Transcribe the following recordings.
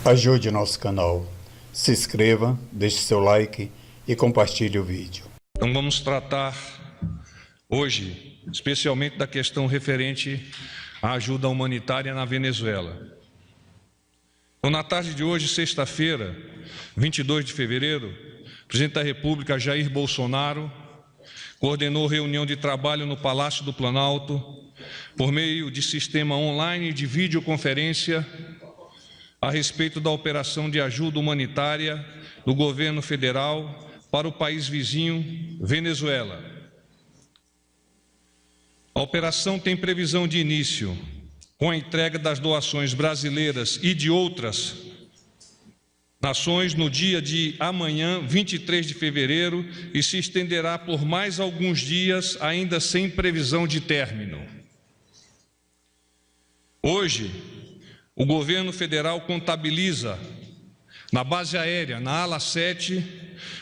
Ajude nosso canal, se inscreva, deixe seu like e compartilhe o vídeo. Então vamos tratar hoje, especialmente da questão referente à ajuda humanitária na Venezuela. Então, na tarde de hoje, sexta-feira, 22 de fevereiro, o presidente da República, Jair Bolsonaro, coordenou reunião de trabalho no Palácio do Planalto, por meio de sistema online de videoconferência, a respeito da operação de ajuda humanitária do governo federal para o país vizinho, Venezuela. A operação tem previsão de início com a entrega das doações brasileiras e de outras nações no dia de amanhã, 23 de fevereiro, e se estenderá por mais alguns dias, ainda sem previsão de término. Hoje, o governo federal contabiliza, na base aérea, na ala 7,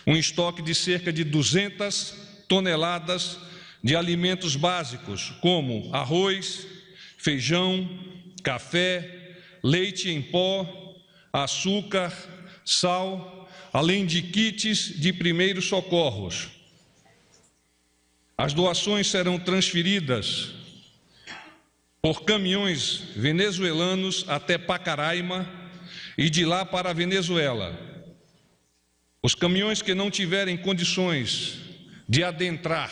um estoque de cerca de 200 toneladas de alimentos básicos, como arroz, feijão, café, leite em pó, açúcar, sal, além de kits de primeiros socorros. As doações serão transferidas por caminhões venezuelanos até Pacaraima e de lá para a Venezuela. Os caminhões que não tiverem condições de adentrar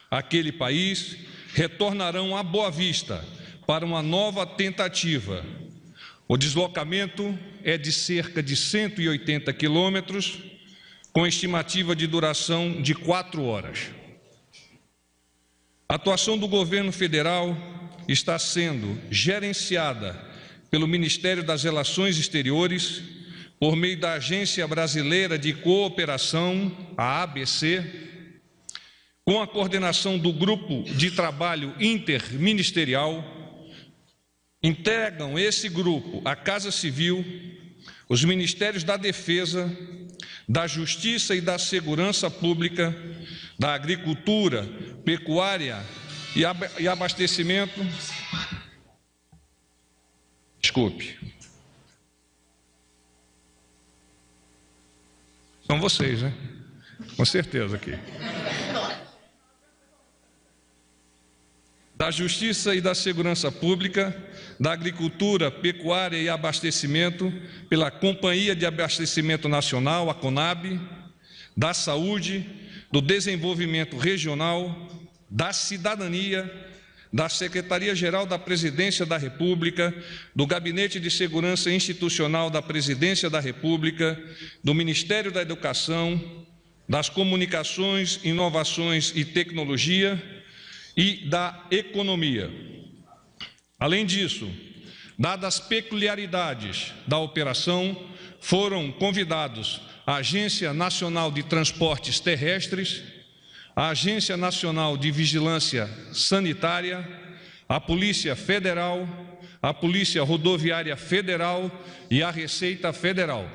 aquele país retornarão a Boa Vista para uma nova tentativa. O deslocamento é de cerca de 180 quilômetros, com estimativa de duração de 4 horas. A atuação do governo federal está sendo gerenciada pelo Ministério das Relações Exteriores, por meio da Agência Brasileira de Cooperação, a ABC, com a coordenação do Grupo de Trabalho Interministerial. Integram esse grupo a Casa Civil, os Ministérios da Defesa, da Justiça e da Segurança Pública, da Agricultura, Pecuária e Abastecimento. Desculpe. São vocês, né? Com certeza aqui. Da Justiça e da Segurança Pública, da Agricultura, Pecuária e Abastecimento, pela Companhia de Abastecimento Nacional, a CONAB, da Saúde, do Desenvolvimento Regional, da Cidadania, da Secretaria-Geral da Presidência da República, do Gabinete de Segurança Institucional da Presidência da República, do Ministério da Educação, das Comunicações, Inovações e Tecnologia e da Economia. Além disso, dadas as peculiaridades da operação, foram convidados a Agência Nacional de Transportes Terrestres, a Agência Nacional de Vigilância Sanitária, a Polícia Federal, a Polícia Rodoviária Federal e a Receita Federal.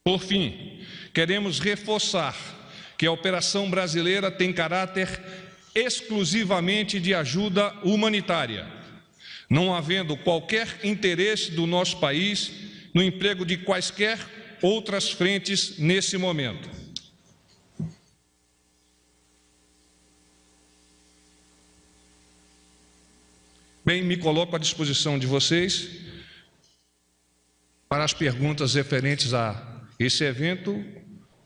Por fim, queremos reforçar que a operação brasileira tem caráter exclusivamente de ajuda humanitária, não havendo qualquer interesse do nosso país no emprego de quaisquer outras frentes nesse momento. Bem, me coloco à disposição de vocês para as perguntas referentes a esse evento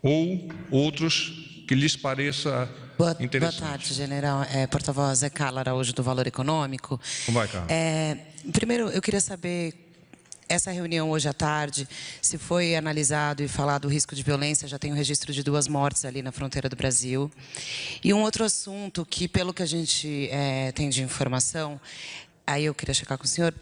ou outros que lhes pareça interessante. Boa tarde, general. Porta-voz é Carla Araújo, do Valor Econômico. Como vai, Carla? Primeiro, eu queria saber, essa reunião hoje à tarde, se foi analisado e falado o risco de violência. Já tem o registro de 2 mortes ali na fronteira do Brasil. E um outro assunto que, pelo que a gente tem de informação, aí eu queria checar com o senhor,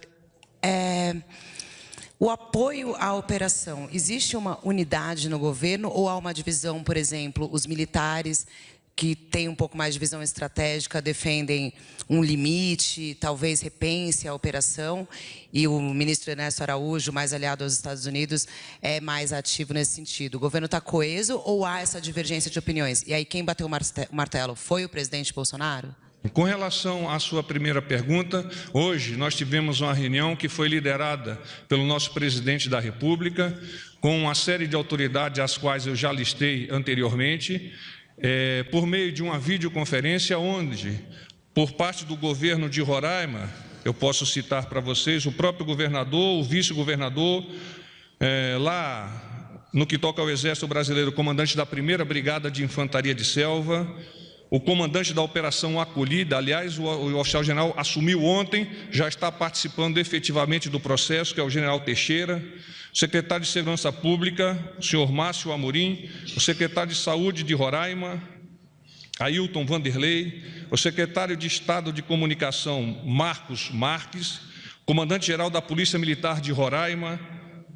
o apoio à operação. Existe uma unidade no governo ou há uma divisão, por exemplo, os militares que têm um pouco mais de visão estratégica defendem um limite, talvez repense a operação, e o ministro Ernesto Araújo, mais aliado aos Estados Unidos, é mais ativo nesse sentido. O governo está coeso ou há essa divergência de opiniões? E aí quem bateu o martelo foi o presidente Bolsonaro? Com relação à sua primeira pergunta, hoje nós tivemos uma reunião que foi liderada pelo nosso presidente da República, com uma série de autoridades às quais eu já listei anteriormente, por meio de uma videoconferência onde, por parte do governo de Roraima, eu posso citar para vocês o próprio governador, o vice-governador, lá no que toca ao Exército Brasileiro, o comandante da 1ª Brigada de Infantaria de Selva, o comandante da Operação Acolhida, aliás, o oficial-general assumiu ontem, já está participando efetivamente do processo, que é o general Teixeira, o secretário de Segurança Pública, o senhor Márcio Amorim, o secretário de Saúde de Roraima, Ailton Vanderlei, o secretário de Estado de Comunicação, Marcos Marques, comandante-geral da Polícia Militar de Roraima,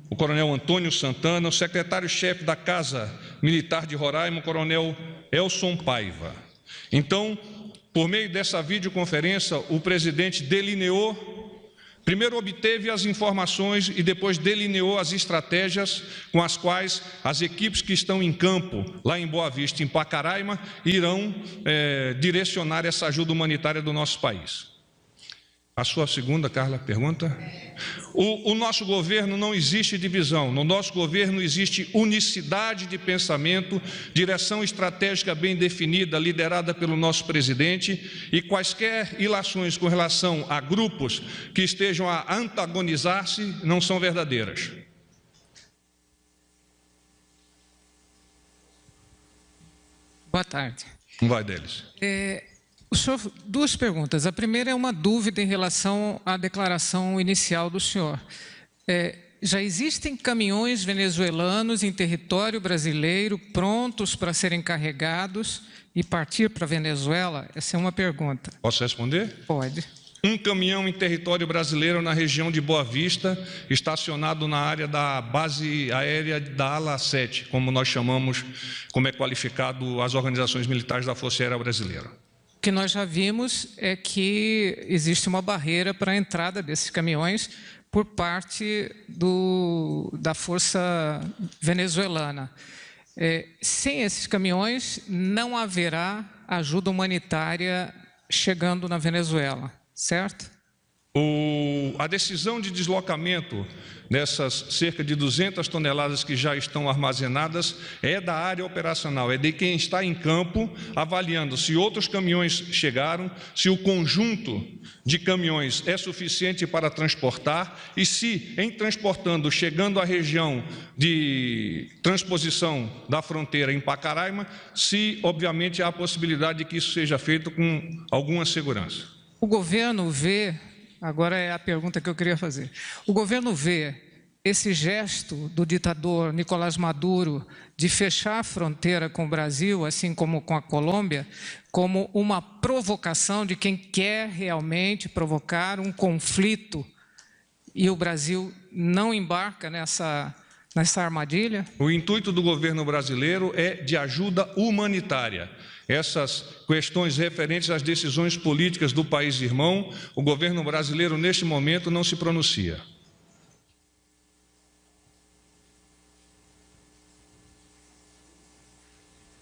o coronel Antônio Santana, o secretário-chefe da Casa Militar de Roraima, o coronel Elson Paiva. Então, por meio dessa videoconferência, o presidente delineou, primeiro obteve as informações e depois delineou as estratégias com as quais as equipes que estão em campo, lá em Boa Vista, em Pacaraima, irão direcionar essa ajuda humanitária do nosso país. A sua segunda, Carla, pergunta? O nosso governo não existe divisão, no nosso governo existe unicidade de pensamento, direção estratégica bem definida, liderada pelo nosso presidente, e quaisquer ilações com relação a grupos que estejam a antagonizar-se não são verdadeiras. Boa tarde. Vai deles. O senhor, duas perguntas. A primeira é uma dúvida em relação à declaração inicial do senhor. Já existem caminhões venezuelanos em território brasileiro prontos para serem carregados e partir para a Venezuela? Essa é uma pergunta. Posso responder? Pode. Um caminhão em território brasileiro na região de Boa Vista, estacionado na área da base aérea da Ala 7, como nós chamamos, como é qualificado as organizações militares da Força Aérea Brasileira. O que nós já vimos é que existe uma barreira para a entrada desses caminhões por parte da força venezuelana. Sem esses caminhões, não haverá ajuda humanitária chegando na Venezuela, certo? A decisão de deslocamento dessas cerca de 200 toneladas que já estão armazenadas é da área operacional, é de quem está em campo avaliando se outros caminhões chegaram, se o conjunto de caminhões é suficiente para transportar e se, em transportando, chegando à região de transposição da fronteira em Pacaraima, se, obviamente, há a possibilidade de que isso seja feito com alguma segurança. O governo vê... Agora é a pergunta que eu queria fazer. O governo vê esse gesto do ditador Nicolás Maduro de fechar a fronteira com o Brasil, assim como com a Colômbia, como uma provocação de quem quer realmente provocar um conflito e o Brasil não embarca nessa armadilha? O intuito do governo brasileiro é de ajuda humanitária. Essas questões referentes às decisões políticas do país irmão, o governo brasileiro, neste momento, não se pronuncia.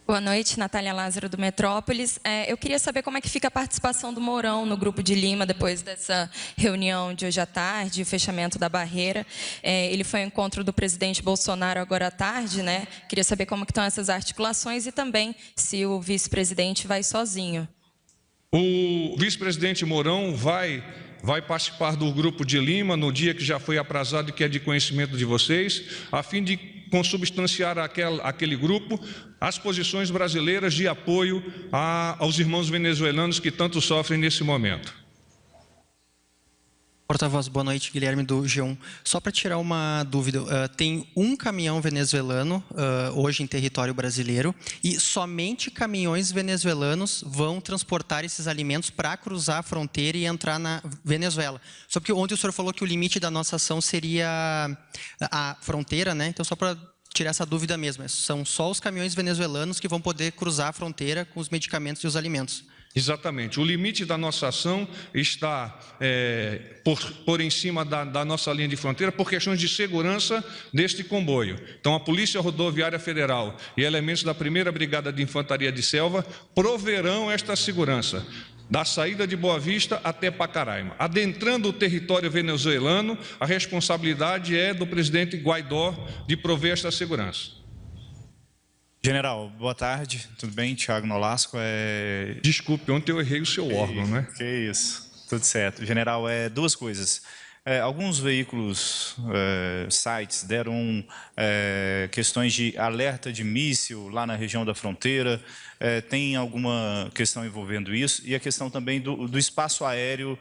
Boa noite, Natália Lázaro, do Metrópolis. Eu queria saber como é que fica a participação do Mourão no Grupo de Lima, depois dessa reunião de hoje à tarde, o fechamento da barreira. Ele foi ao encontro do presidente Bolsonaro agora à tarde, né? Queria saber como que estão essas articulações e também se o vice-presidente vai sozinho. O vice-presidente Mourão vai participar do Grupo de Lima no dia que já foi aprazado e que é de conhecimento de vocês, a fim de consubstanciar aquele grupo as posições brasileiras de apoio aos irmãos venezuelanos que tanto sofrem nesse momento. Porta-voz, boa noite, Guilherme do G1. Só para tirar uma dúvida, tem um caminhão venezuelano hoje em território brasileiro e somente caminhões venezuelanos vão transportar esses alimentos para cruzar a fronteira e entrar na Venezuela. Só porque ontem o senhor falou que o limite da nossa ação seria a fronteira, né? Então, só para tirar essa dúvida mesmo, são só os caminhões venezuelanos que vão poder cruzar a fronteira com os medicamentos e os alimentos. Exatamente. O limite da nossa ação está por em cima da nossa linha de fronteira por questões de segurança deste comboio. Então, a Polícia Rodoviária Federal e elementos da 1ª Brigada de Infantaria de Selva proverão esta segurança. da saída de Boa Vista até Pacaraima. Adentrando o território venezuelano, a responsabilidade é do presidente Guaidó de prover esta segurança. General, boa tarde, tudo bem? Thiago Nolasco. Desculpe, ontem eu errei o seu órgão, né? Que isso, tudo certo. General, duas coisas. Alguns veículos, sites, deram questões de alerta de míssil lá na região da fronteira. Tem alguma questão envolvendo isso? E a questão também do espaço aéreo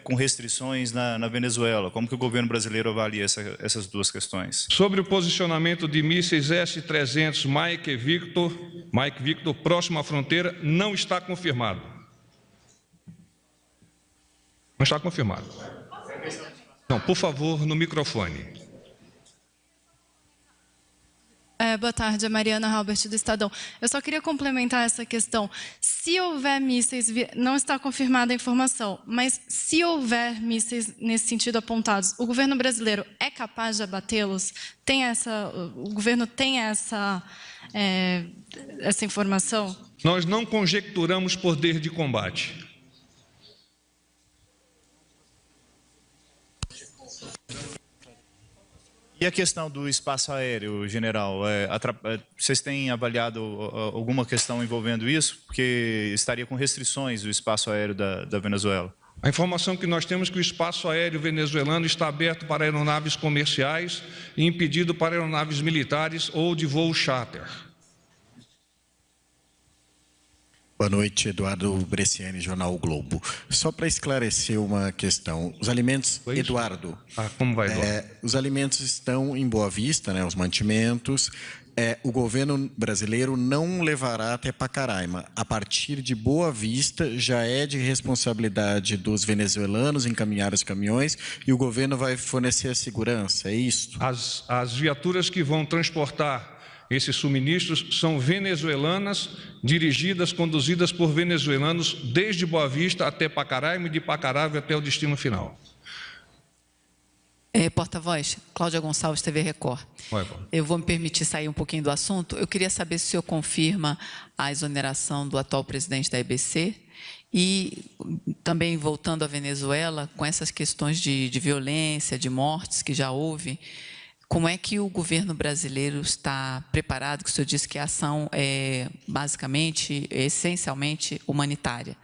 com restrições na Venezuela. Como que o governo brasileiro avalia essas duas questões? Sobre o posicionamento de mísseis S-300 Mike Victor, próximo à fronteira, não está confirmado. Não está confirmado. Não, por favor, no microfone. Boa tarde, Mariana Halbert, do Estadão. Eu só queria complementar essa questão. Se houver mísseis, não está confirmada a informação, mas se houver mísseis nesse sentido apontados, o governo brasileiro é capaz de abatê-los? O governo tem essa informação? Nós não conjecturamos poder de combate. E a questão do espaço aéreo, general, vocês têm avaliado alguma questão envolvendo isso? Porque estaria com restrições o espaço aéreo da Venezuela. A informação que nós temos é que o espaço aéreo venezuelano está aberto para aeronaves comerciais e impedido para aeronaves militares ou de voo charter. Boa noite, Eduardo Bresciani, Jornal o Globo. Só para esclarecer uma questão, os alimentos... Eduardo. Como vai, Eduardo? Os alimentos estão em Boa Vista, né, os mantimentos. O governo brasileiro não levará até Pacaraima. A partir de Boa Vista, já é de responsabilidade dos venezuelanos encaminhar os caminhões e o governo vai fornecer a segurança, é isso? As viaturas que vão transportar esses suministros são venezuelanas, dirigidas, conduzidas por venezuelanos desde Boa Vista até Pacaraima e de Pacaraima até o destino final. Porta-voz, Cláudia Gonçalves, TV Record. Eu vou me permitir sair um pouquinho do assunto. Eu queria saber se o senhor confirma a exoneração do atual presidente da EBC e também, voltando à Venezuela, com essas questões de violência, de mortes que já houve, como é que o governo brasileiro está preparado, que o senhor disse que a ação é basicamente, essencialmente humanitária,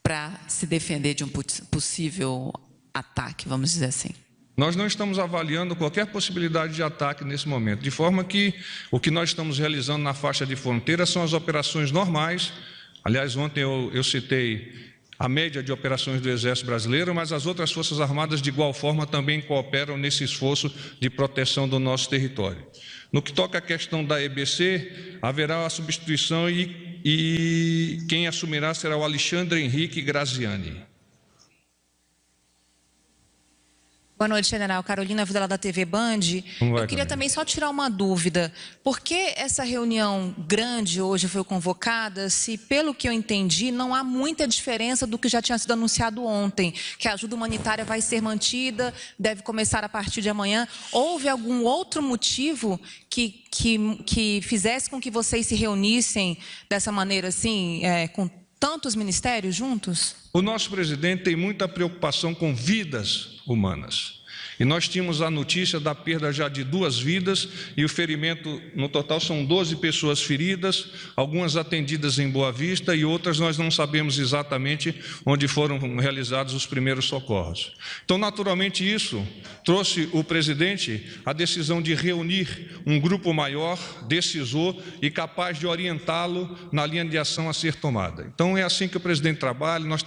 para se defender de um possível ataque, vamos dizer assim? Nós não estamos avaliando qualquer possibilidade de ataque nesse momento, de forma que o que nós estamos realizando na faixa de fronteira são as operações normais. Aliás, ontem eu citei a média de operações do Exército Brasileiro, mas as outras Forças Armadas, de igual forma, também cooperam nesse esforço de proteção do nosso território. No que toca à questão da EBC, haverá a substituição e quem assumirá será o Alexandre Henrique Graziani. Boa noite, general. Carolina Vidal, da TV Band. Eu queria também só tirar uma dúvida. Por que essa reunião grande hoje foi convocada, se, pelo que eu entendi, não há muita diferença do que já tinha sido anunciado ontem, que a ajuda humanitária vai ser mantida, deve começar a partir de amanhã? Houve algum outro motivo que fizesse com que vocês se reunissem dessa maneira, assim, com tantos ministérios juntos? O nosso presidente tem muita preocupação com vidas humanas. E nós tínhamos a notícia da perda já de 2 vidas e o ferimento, no total, são 12 pessoas feridas, algumas atendidas em Boa Vista e outras nós não sabemos exatamente onde foram realizados os primeiros socorros. Então, naturalmente, isso trouxe o presidente a decisão de reunir um grupo maior, decisor e capaz de orientá-lo na linha de ação a ser tomada. Então, é assim que o presidente trabalha, nós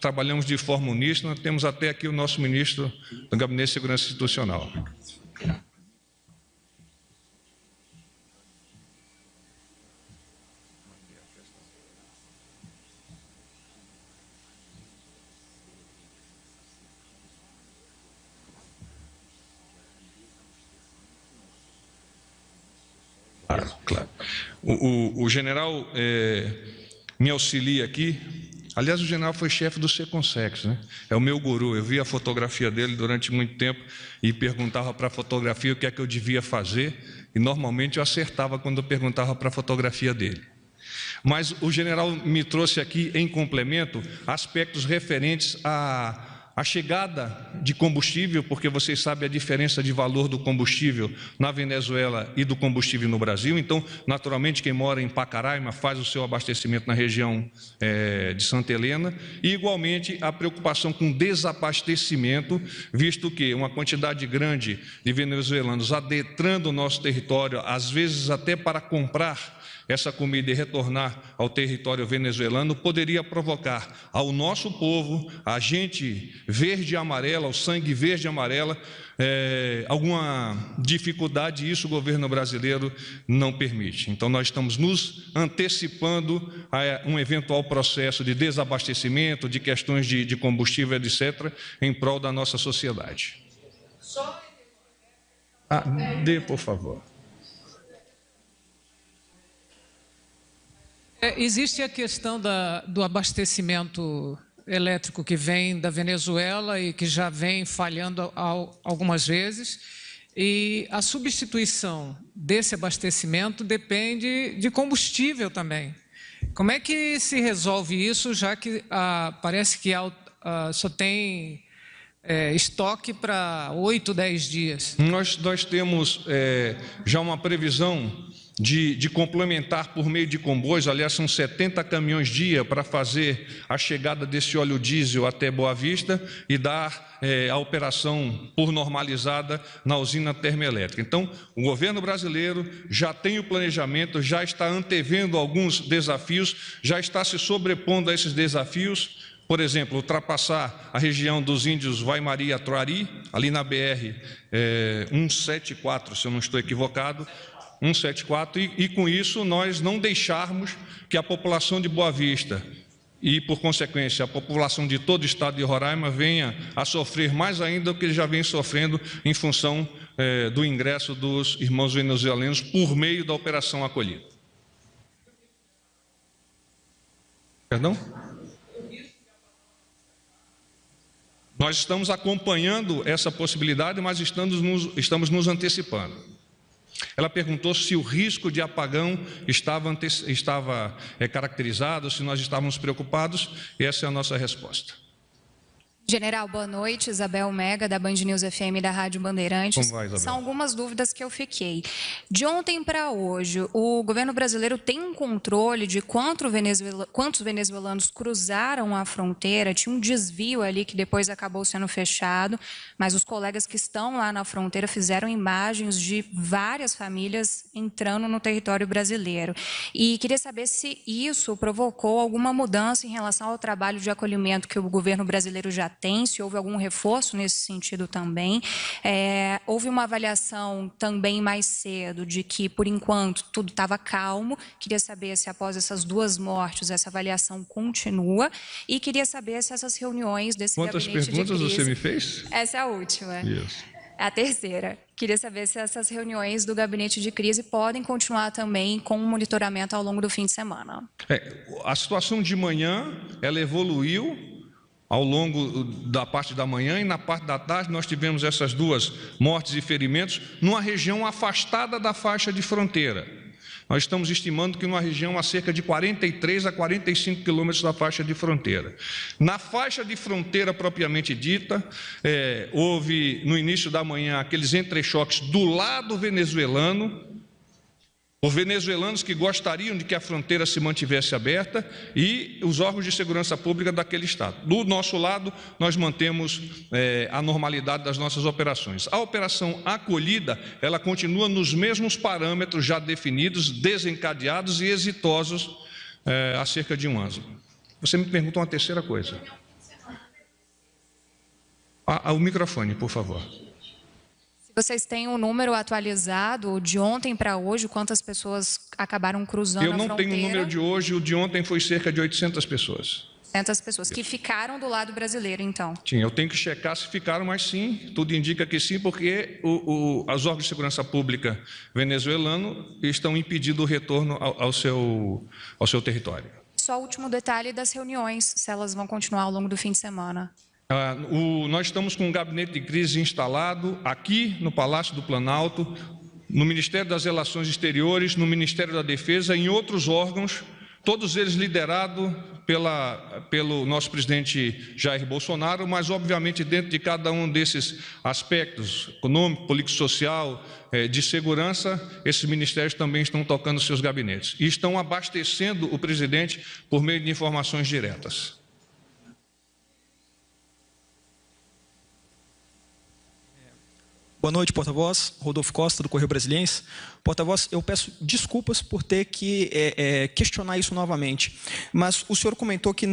trabalhamos de forma uníssona, temos até aqui o nosso ministro do Gabinete de Segurança Institucional. Claro. O general me auxilia aqui. Aliás, o general foi chefe do Seconsex, né? É o meu guru. Eu vi a fotografia dele durante muito tempo e perguntava para a fotografia o que é que eu devia fazer. E normalmente eu acertava quando eu perguntava para a fotografia dele. Mas o general me trouxe aqui, em complemento, aspectos referentes à chegada de combustível, porque vocês sabem a diferença de valor do combustível na Venezuela e do combustível no Brasil. Então, naturalmente, quem mora em Pacaraima faz o seu abastecimento na região de Santa Helena. E, igualmente, a preocupação com desabastecimento, visto que uma quantidade grande de venezuelanos adentrando o nosso território, às vezes até para comprar essa comida e retornar ao território venezuelano, poderia provocar ao nosso povo, a gente verde e amarela, o sangue verde e amarela, alguma dificuldade, e isso o governo brasileiro não permite. Então, nós estamos nos antecipando a um eventual processo de desabastecimento, de questões de combustível, etc., em prol da nossa sociedade. Dê, por favor. Existe a questão do abastecimento elétrico que vem da Venezuela e que já vem falhando algumas vezes, e a substituição desse abastecimento depende de combustível também. Como é que se resolve isso, já que parece que só tem estoque para 8, 10 dias? Nós temos já uma previsão de complementar por meio de comboios. Aliás, são 70 caminhões dia para fazer a chegada desse óleo diesel até Boa Vista e dar a operação por normalizada na usina termoelétrica. Então, o governo brasileiro já tem o planejamento, já está antevendo alguns desafios, já está se sobrepondo a esses desafios. Por exemplo, ultrapassar a região dos índios Vai-Mari e Atuari, ali na BR 174, se eu não estou equivocado, 174, e com isso nós não deixarmos que a população de Boa Vista e, por consequência, a população de todo o estado de Roraima venha a sofrer mais ainda do que já vem sofrendo em função do ingresso dos irmãos venezuelanos por meio da Operação Acolhida. Perdão? Nós estamos acompanhando essa possibilidade, mas estamos nos antecipando. Ela perguntou se o risco de apagão estava caracterizado, se nós estávamos preocupados, e essa é a nossa resposta. General, boa noite. Isabel Mega, da Band News FM da Rádio Bandeirantes. Como vai, Isabel? São algumas dúvidas que eu fiquei. De ontem para hoje, o governo brasileiro tem um controle de quantos venezuelanos cruzaram a fronteira? Tinha um desvio ali que depois acabou sendo fechado, mas os colegas que estão lá na fronteira fizeram imagens de várias famílias entrando no território brasileiro. E queria saber se isso provocou alguma mudança em relação ao trabalho de acolhimento que o governo brasileiro já tem, se houve algum reforço nesse sentido também. Houve uma avaliação também mais cedo de que, por enquanto, tudo estava calmo. Queria saber se, após essas 2 mortes, essa avaliação continua. E queria saber se essas reuniões desse gabinete de crise... Quantas perguntas você me fez? Essa é a última. Isso. A terceira. Queria saber se essas reuniões do gabinete de crise podem continuar também com um monitoramento ao longo do fim de semana. A situação de manhã, ela evoluiu ao longo da parte da manhã, e na parte da tarde nós tivemos essas 2 mortes e ferimentos numa região afastada da faixa de fronteira. Nós estamos estimando que numa região a cerca de 43 a 45 quilômetros da faixa de fronteira. Na faixa de fronteira propriamente dita, houve no início da manhã aqueles entrechoques do lado venezuelano, os venezuelanos que gostariam de que a fronteira se mantivesse aberta, e os órgãos de segurança pública daquele estado. Do nosso lado, nós mantemos a normalidade das nossas operações. A operação acolhida, ela continua nos mesmos parâmetros já definidos, desencadeados e exitosos há cerca de 1 ano. Você me perguntou uma terceira coisa. O microfone, por favor. Vocês têm um número atualizado de ontem para hoje? Quantas pessoas acabaram cruzando a fronteira? Eu não tenho o número de hoje, o de ontem foi cerca de 800 pessoas. 800 pessoas que ficaram do lado brasileiro, então? Sim, eu tenho que checar se ficaram, mas sim, tudo indica que sim, porque os órgãos de segurança pública venezuelano estão impedindo o retorno ao seu território. Só o último detalhe das reuniões, se elas vão continuar ao longo do fim de semana. Nós estamos com um gabinete de crise instalado aqui no Palácio do Planalto, no Ministério das Relações Exteriores, no Ministério da Defesa e em outros órgãos, todos eles liderados pelo nosso presidente Jair Bolsonaro, mas, obviamente, dentro de cada um desses aspectos, econômico, político-social, de segurança, esses ministérios também estão tocando seus gabinetes e estão abastecendo o presidente por meio de informações diretas. Boa noite, porta-voz. Rodolfo Costa, do Correio Brasiliense. Porta-voz, eu peço desculpas por ter que questionar isso novamente, mas o senhor comentou que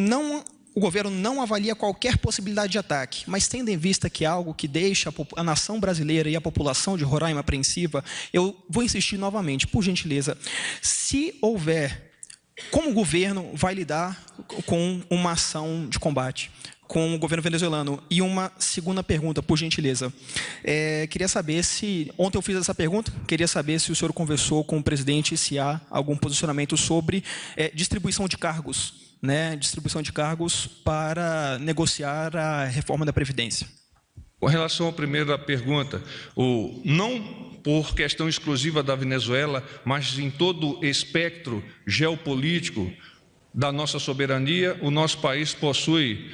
o governo não avalia qualquer possibilidade de ataque, mas tendo em vista que é algo que deixa a nação brasileira e a população de Roraima apreensiva, eu vou insistir novamente, por gentileza, se houver, como o governo vai lidar com uma ação de combate com o governo venezuelano? E uma segunda pergunta, por gentileza. Queria saber se... Ontem eu fiz essa pergunta, queria saber se o senhor conversou com o presidente e se há algum posicionamento sobre distribuição de cargos, distribuição de cargos para negociar a reforma da Previdência. Com relação à primeira pergunta, não por questão exclusiva da Venezuela, mas em todo o espectro geopolítico da nossa soberania, o nosso país possui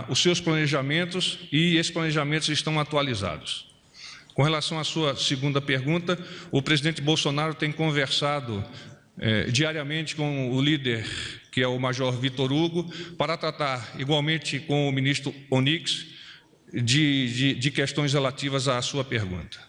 os seus planejamentos e esses planejamentos estão atualizados. Com relação à sua segunda pergunta, o presidente Bolsonaro tem conversado diariamente com o líder, que é o Major Vitor Hugo, para tratar igualmente com o ministro Onyx de questões relativas à sua pergunta.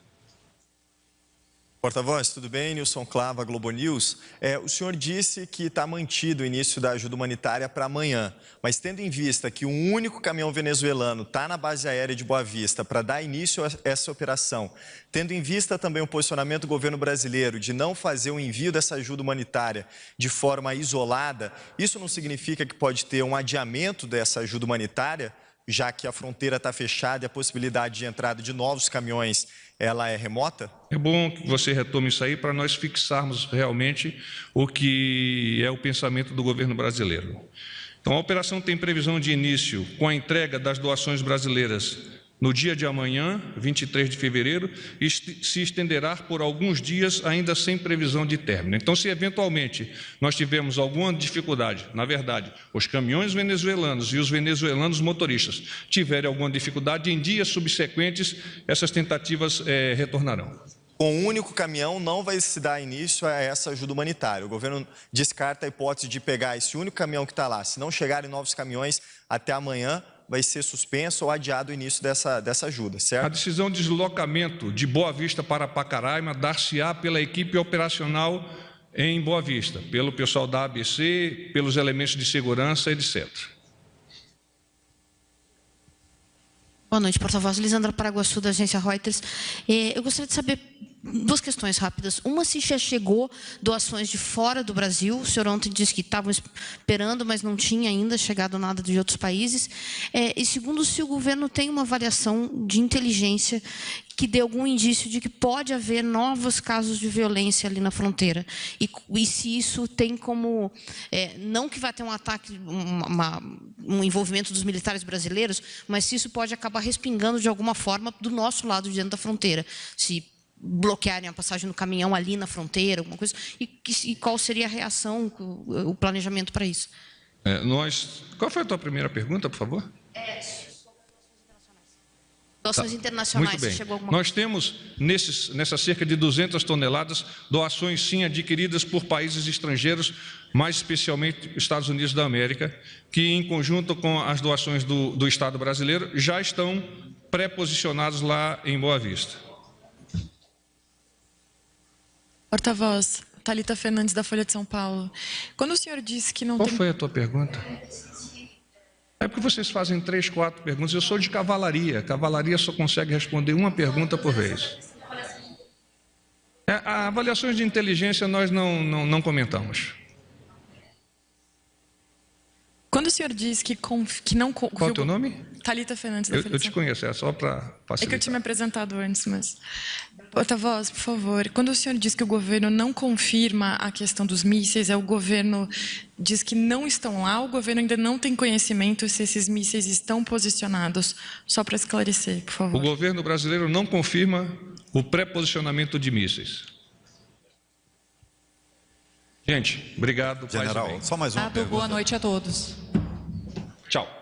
Porta-voz, tudo bem? Nilson Clava, Globo News. O senhor disse que está mantido o início da ajuda humanitária para amanhã, mas tendo em vista que um único caminhão venezuelano está na base aérea de Boa Vista para dar início a essa operação, tendo em vista também o posicionamento do governo brasileiro de não fazer o envio dessa ajuda humanitária de forma isolada, isso não significa que pode ter um adiamento dessa ajuda humanitária, já que a fronteira está fechada e a possibilidade de entrada de novos caminhões ela é remota? É bom que você retome isso aí para nós fixarmos realmente o que é o pensamento do governo brasileiro. Então, a operação tem previsão de início com a entrega das doações brasileiras no dia de amanhã, 23 de fevereiro, e se estenderá por alguns dias, ainda sem previsão de término. Então, se eventualmente nós tivermos alguma dificuldade, na verdade, os caminhões venezuelanos e os venezuelanos motoristas tiverem alguma dificuldade, em dias subsequentes, essas tentativas retornarão. Com um único caminhão não vai se dar início a essa ajuda humanitária. O governo descarta a hipótese de pegar esse único caminhão que está lá. Se não chegarem novos caminhões até amanhã, vai ser suspenso ou adiado o início dessa ajuda, certo? A decisão de deslocamento de Boa Vista para Pacaraima dar-se-á pela equipe operacional em Boa Vista, pelo pessoal da ABC, pelos elementos de segurança, etc. Boa noite, porta-voz. Lisandra Paraguaçu, da agência Reuters. Eu gostaria de saber duas questões rápidas. Uma, se já chegou doações de fora do Brasil. O senhor ontem disse que estavam esperando, mas não tinha ainda chegado nada de outros países. E segundo, se o governo tem uma avaliação de inteligência que dê algum indício de que pode haver novos casos de violência ali na fronteira. E se isso tem como... não que vai ter um ataque, um envolvimento dos militares brasileiros, mas se isso pode acabar respingando de alguma forma do nosso lado de dentro da fronteira. Se bloquearem a passagem do caminhão ali na fronteira, alguma coisa, e qual seria a reação, o planejamento para isso? Qual foi a tua primeira pergunta, por favor? Doações internacionais, muito bem. Chegou alguma... Nós temos, nessas cerca de 200 toneladas, doações, sim, adquiridas por países estrangeiros, mais especialmente Estados Unidos da América, que, em conjunto com as doações do Estado brasileiro, já estão pré-posicionados lá em Boa Vista. Porta-voz, Thalita Fernandes, da Folha de São Paulo. Quando o senhor disse que não tem... Qual foi a tua pergunta? É porque vocês fazem 3, 4 perguntas. Eu sou de cavalaria. Cavalaria só consegue responder uma pergunta por vez. Avaliações de inteligência nós não comentamos. Quando o senhor diz que não... Qual é o teu nome? Thalita Fernandes, da Folha de São Paulo. Eu te conheço, é só para facilitar. É que eu tinha me apresentado antes, mas... Porta-voz, por favor, quando o senhor diz que o governo não confirma a questão dos mísseis, o governo diz que não estão lá, o governo ainda não tem conhecimento se esses mísseis estão posicionados, só para esclarecer, por favor. O governo brasileiro não confirma o pré-posicionamento de mísseis. Gente, obrigado. General, só mais uma pergunta. Boa noite a todos. Tchau.